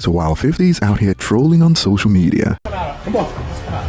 So while 50 is out here trolling on social media, Come on.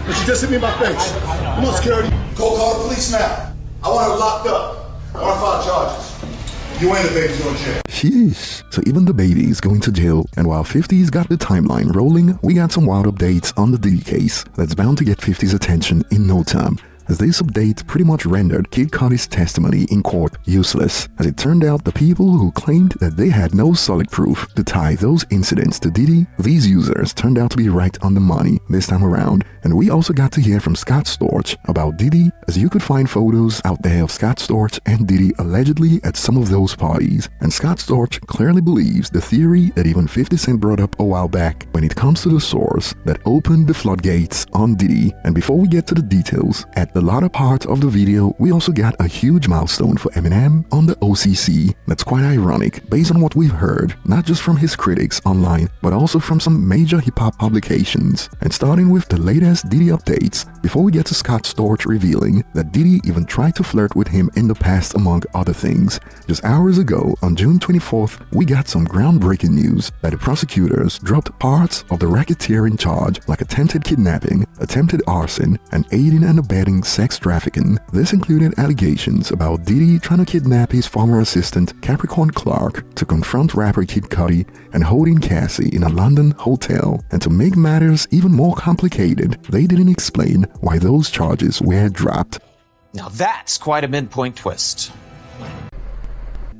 But you just hit me in my face. Come on, security. Go call the police now. I want her locked up. I want to file charges. You and the baby's going to jail. sheesh. So even the baby is going to jail, and while 50's got the timeline rolling, we got some wild updates on the Diddy case that's bound to get 50's attention in no time, as this update pretty much rendered Kid Cudi's testimony in court useless, as it turned out the people who claimed that they had no solid proof to tie those incidents to Diddy, these users turned out to be right on the money this time around. And we also got to hear from Scott Storch about Diddy, as you could find photos out there of Scott Storch and Diddy allegedly at some of those parties. And Scott Storch clearly believes the theory that even 50 Cent brought up a while back when it comes to the source that opened the floodgates on Diddy. And before we get to the details, at the latter part of the video, we also got a huge milestone for Eminem on the OCC. That's quite ironic, based on what we've heard, not just from his critics online, but also from some major hip-hop publications. And starting with the latest Diddy updates, before we get to Scott Storch revealing that Diddy even tried to flirt with him in the past among other things. Just hours ago, on June 24th, we got some groundbreaking news that the prosecutors dropped parts of the racketeering charge like attempted kidnapping, attempted arson, and aiding and abetting sex trafficking. This included allegations about Diddy trying to kidnap his former assistant Capricorn Clark to confront rapper Kid Cudi and holding Cassie in a London hotel. And to make matters even more complicated, they didn't explain why those charges were dropped. Now that's quite a midpoint twist.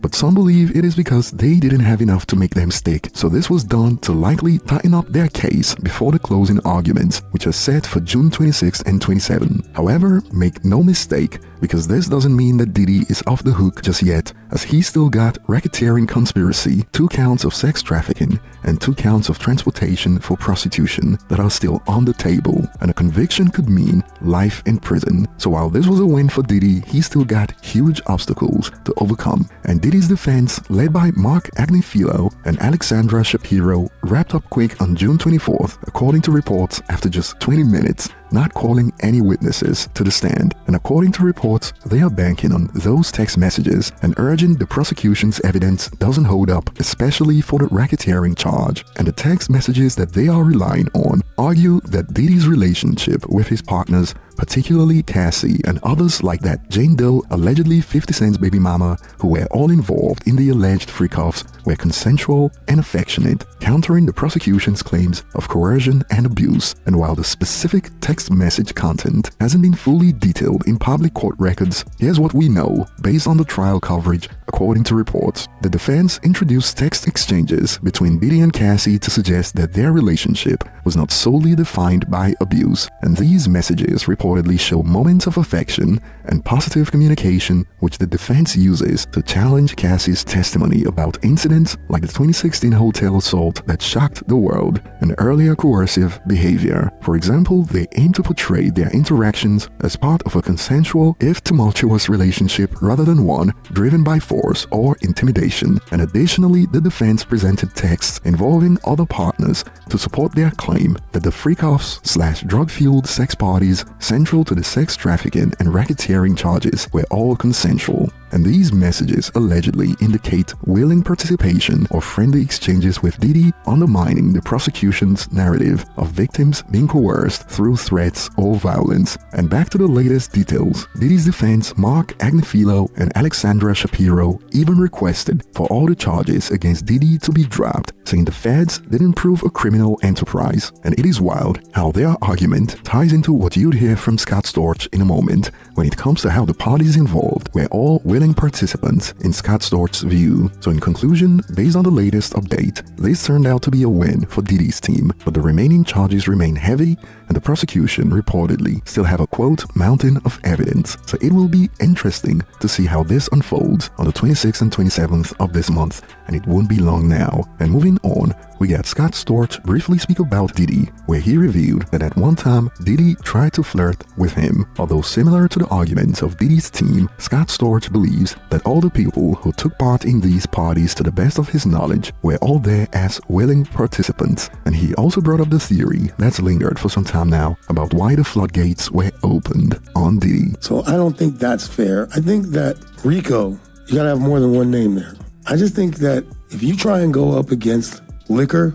But some believe it is because they didn't have enough to make them stick, so this was done to likely tighten up their case before the closing arguments, which are set for June 26 and 27. However, make no mistake, because this doesn't mean that Diddy is off the hook just yet, as he still got racketeering conspiracy, 2 counts of sex trafficking, and 2 counts of transportation for prostitution that are still on the table, and a conviction could mean life in prison. So while this was a win for Diddy, he still got huge obstacles to overcome, and Diddy's defense, led by Mark Agnifilo and Alexandra Shapiro, wrapped up quick on June 24th, according to reports after just 20 minutes, not calling any witnesses to the stand. And according to reports, they are banking on those text messages and urging the prosecution's evidence doesn't hold up, especially for the racketeering charge. And the text messages that they are relying on argue that Diddy's relationship with his partners, particularly Cassie and others like that Jane Doe, allegedly 50 Cent's baby mama, who were all involved in the alleged freak-offs, were consensual and affectionate, countering the prosecution's claims of coercion and abuse. And while the specific text message content hasn't been fully detailed in public court records, here's what we know based on the trial coverage. According to reports, the defense introduced text exchanges between Diddy and Cassie to suggest that their relationship was not solely defined by abuse, and these messages reportedly show moments of affection and positive communication, which the defense uses to challenge Cassie's testimony about incidents like the 2016 hotel assault that shocked the world and earlier coercive behavior. For example, they aim to portray their interactions as part of a consensual, if tumultuous, relationship rather than one driven by force or intimidation. And additionally, the defense presented texts involving other partners to support their claim that the freak-offs / drug-fueled sex parties central to the sex trafficking and racketeering charges were all consensual. And these messages allegedly indicate willing participation or friendly exchanges with Diddy, undermining the prosecution's narrative of victims being coerced through threats or violence. And back to the latest details, Diddy's defense, Mark Agnifilo and Alexandra Shapiro, even requested for all the charges against Diddy to be dropped, saying the feds didn't prove a criminal enterprise. And it is wild how their argument ties into what you'd hear from Scott Storch in a moment when it comes to how the parties involved were all willing participants in Scott Storch's view. So in conclusion, based on the latest update, this turned out to be a win for Diddy's team, but the remaining charges remain heavy and the prosecution reportedly still have a quote mountain of evidence. So it will be interesting to see how this unfolds on the 26th and 27th of this month, and it won't be long now. And moving on, we got Scott Storch briefly speak about Diddy, where he revealed that at one time Diddy tried to flirt with him. Although similar to the arguments of Diddy's team, Scott Storch believes that all the people who took part in these parties, to the best of his knowledge, were all there as willing participants. And he also brought up the theory that's lingered for some time now about why the floodgates were opened on Diddy. So I don't think that's fair. I think that Rico, you gotta have more than one name there. I just think that if you try and go up against liquor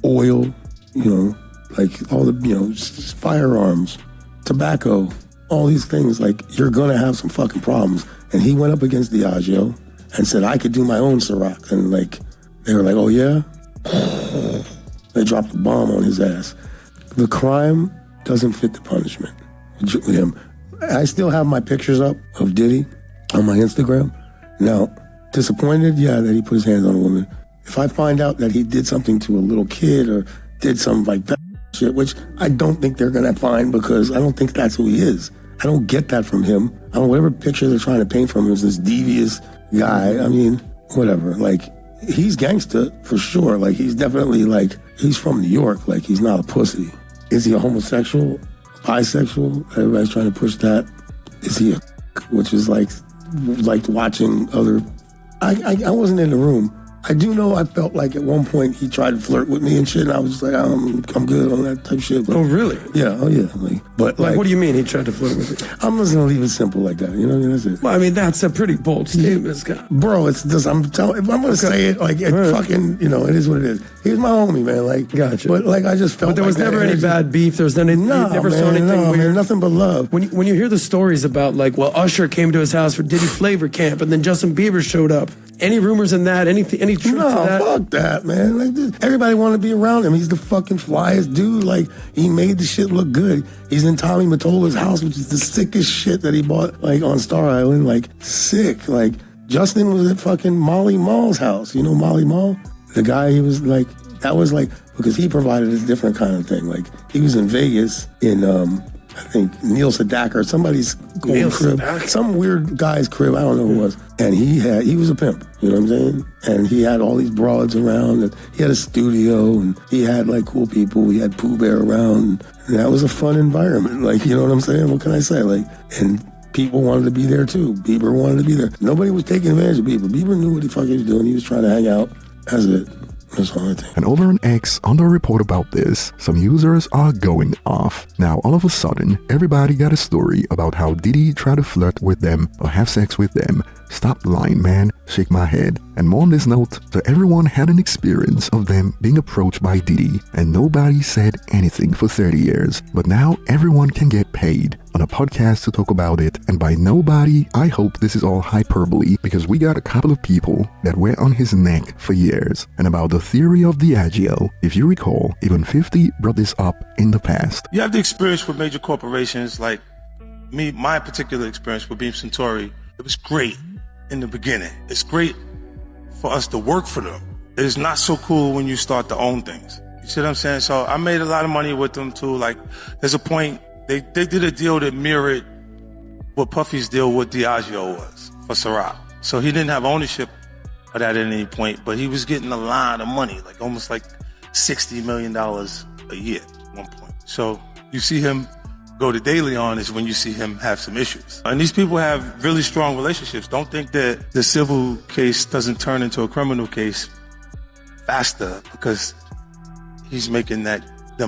oil, like all the, firearms, tobacco, all these things, like you're gonna have some fucking problems. And he went up against Diageo and said, I could do my own Ciroc. And like, they were like, oh yeah? They dropped a bomb on his ass. The crime doesn't fit the punishment with him. I still have my pictures up of Diddy on my Instagram. Now, disappointed, yeah, that he put his hands on a woman. If I find out that he did something to a little kid or did some like that shit, which I don't think they're gonna find because I don't think that's who he is. I don't get that from him. Whatever picture they're trying to paint from him is this devious guy. I mean, whatever. Like, he's gangsta for sure. Like, he's definitely like, he's from New York. Like, he's not a pussy. Is he a homosexual? Bisexual? Everybody's trying to push that. Is he a which is like watching other. I wasn't in the room. I do know I felt like at one point he tried to flirt with me and shit, and I was just like, I'm good on that type of shit. But, oh, really? Yeah, oh yeah. But what do you mean he tried to flirt with you? I'm just gonna leave it simple like that. You know what I mean? That's it. Well, I mean, that's a pretty bold statement, Scott. Bro, it's just, if I'm gonna say it, like, it fucking, it is what it is. He's my homie, man. Like, gotcha. But like, I just felt. But there was never any bad beef. There was never saw anything weird. Man, nothing but love. When you hear the stories about like, well, Usher came to his house for Diddy Flavor Camp, and then Justin Bieber showed up. Any rumors in that? Any truth to that? Fuck that, man. Like, everybody wanted to be around him. He's the fucking flyest dude. Like, he made the shit look good. He's in Tommy Mottola's house, which is the sickest shit that he bought, like, on Star Island. Like, sick. Like, Justin was at fucking Molly Mall's house. You know Molly Mall? The guy, he was like, that was like, because he provided a different kind of thing. Like, he was in Vegas in, I think Neil Sedaka or somebody's crib, some weird guy's crib, I don't know who it was. And he was a pimp, you know what I'm saying? And he had all these broads around, and he had a studio, and he had like cool people. He had Pooh Bear around, and that was a fun environment. Like, you know what I'm saying? What can I say? Like, and people wanted to be there too. Bieber wanted to be there. Nobody was taking advantage of Bieber. Bieber knew what the fuck he was doing. He was trying to hang out. That's it. That's all I think. And over on X, on the report about this, some users are going off. Now, all of a sudden, everybody got a story about how Diddy tried to flirt with them or have sex with them. Stop lying, man. Shake my head. And more on this note, so everyone had an experience of them being approached by Diddy, and nobody said anything for 30 years. But now everyone can get paid on a podcast to talk about it. And by nobody, I hope this is all hyperbole, because we got a couple of people that were on his neck for years. And about the theory of Diageo, if you recall, even 50 brought this up in the past. You have the experience with major corporations like me, my particular experience with Beam Suntory. It was great in the beginning. It's great for us to work for them. It is not so cool when you start to own things. You see what I'm saying? So I made a lot of money with them too. Like, there's a point, they did a deal that mirrored what Puffy's deal with Diageo was for Ciroc. So he didn't have ownership of that at any point, but he was getting a lot of money, like almost like $60 million a year at one point. So you see him go to daily on is when you see him have some issues. And these people have really strong relationships. Don't think that the civil case doesn't turn into a criminal case faster because he's making them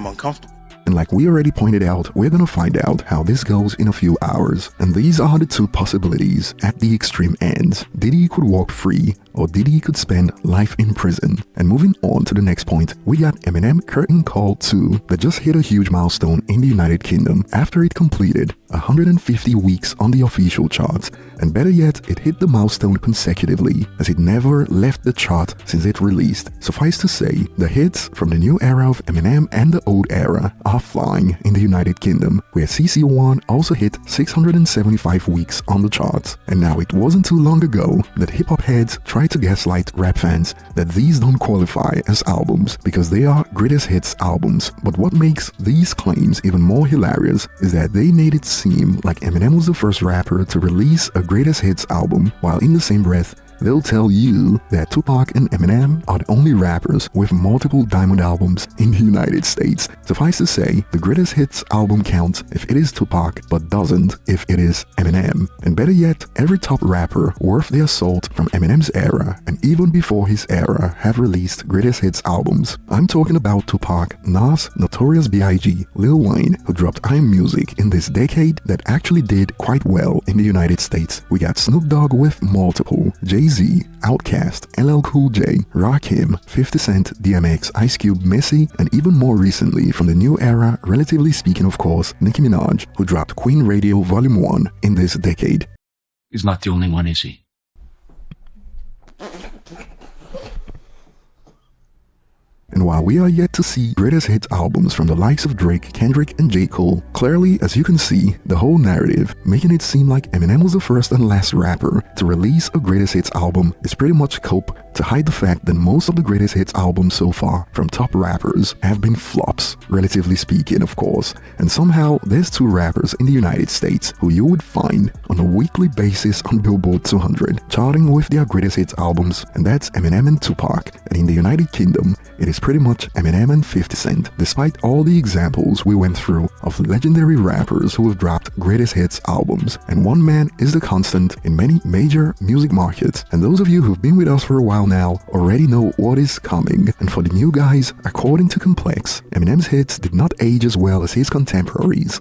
uncomfortable. And like we already pointed out, we're gonna find out how this goes in a few hours. And these are the two possibilities at the extreme ends. Diddy could walk free, or Diddy could spend life in prison. And moving on to the next point, we got Eminem Curtain Call 2 that just hit a huge milestone in the United Kingdom after it completed 150 weeks on the official charts. And better yet, it hit the milestone consecutively, as it never left the chart since it released. Suffice to say, the hits from the new era of Eminem and the old era are flying in the United Kingdom, where CC1 also hit 675 weeks on the charts. And now it wasn't too long ago that hip-hop heads tried to gaslight rap fans that these don't qualify as albums because they are greatest hits albums. But what makes these claims even more hilarious is that they made it seem like Eminem was the first rapper to release a greatest hits album, while in the same breath they'll tell you that Tupac and Eminem are the only rappers with multiple diamond albums in the United States. Suffice to say, the greatest hits album counts if it is Tupac, but doesn't if it is Eminem. And better yet, every top rapper worth their salt from Eminem's era and even before his era have released greatest hits albums. I'm talking about Tupac, Nas, Notorious B.I.G., Lil Wayne, who dropped I'm Music in this decade that actually did quite well in the United States. We got Snoop Dogg with multiple, Jay-Z Jay-Z, Outkast, LL Cool J, Rakim, 50 Cent, DMX, Ice Cube, Missy, and even more recently from the new era, relatively speaking of course, Nicki Minaj, who dropped Queen Radio Volume 1 in this decade. He's not the only one, is he? And while we are yet to see greatest hits albums from the likes of Drake, Kendrick, and J. Cole, clearly, as you can see, the whole narrative, making it seem like Eminem was the first and last rapper to release a greatest hits album, is pretty much cope to hide the fact that most of the greatest hits albums so far from top rappers have been flops, relatively speaking of course, and somehow there's two rappers in the United States who you would find on a weekly basis on Billboard 200 charting with their greatest hits albums, and that's Eminem and Tupac, and in the United Kingdom it is pretty much Eminem and 50 Cent, despite all the examples we went through of legendary rappers who have dropped greatest hits albums, and one man is the constant in many major music markets, and those of you who've been with us for a while now already know what is coming, and for the new guys, according to Complex, Eminem's hits did not age as well as his contemporaries.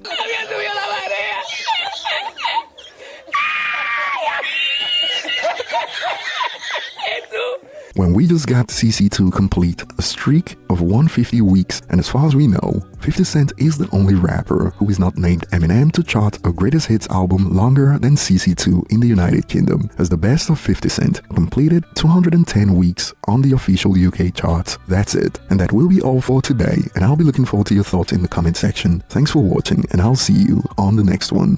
When we just got CC2 complete, a streak of 150 weeks, and as far as we know, 50 Cent is the only rapper who is not named Eminem to chart a greatest hits album longer than CC2 in the United Kingdom, as the best of 50 Cent completed 210 weeks on the official UK charts. That's it, and that will be all for today, and I'll be looking forward to your thoughts in the comment section. Thanks for watching, and I'll see you on the next one.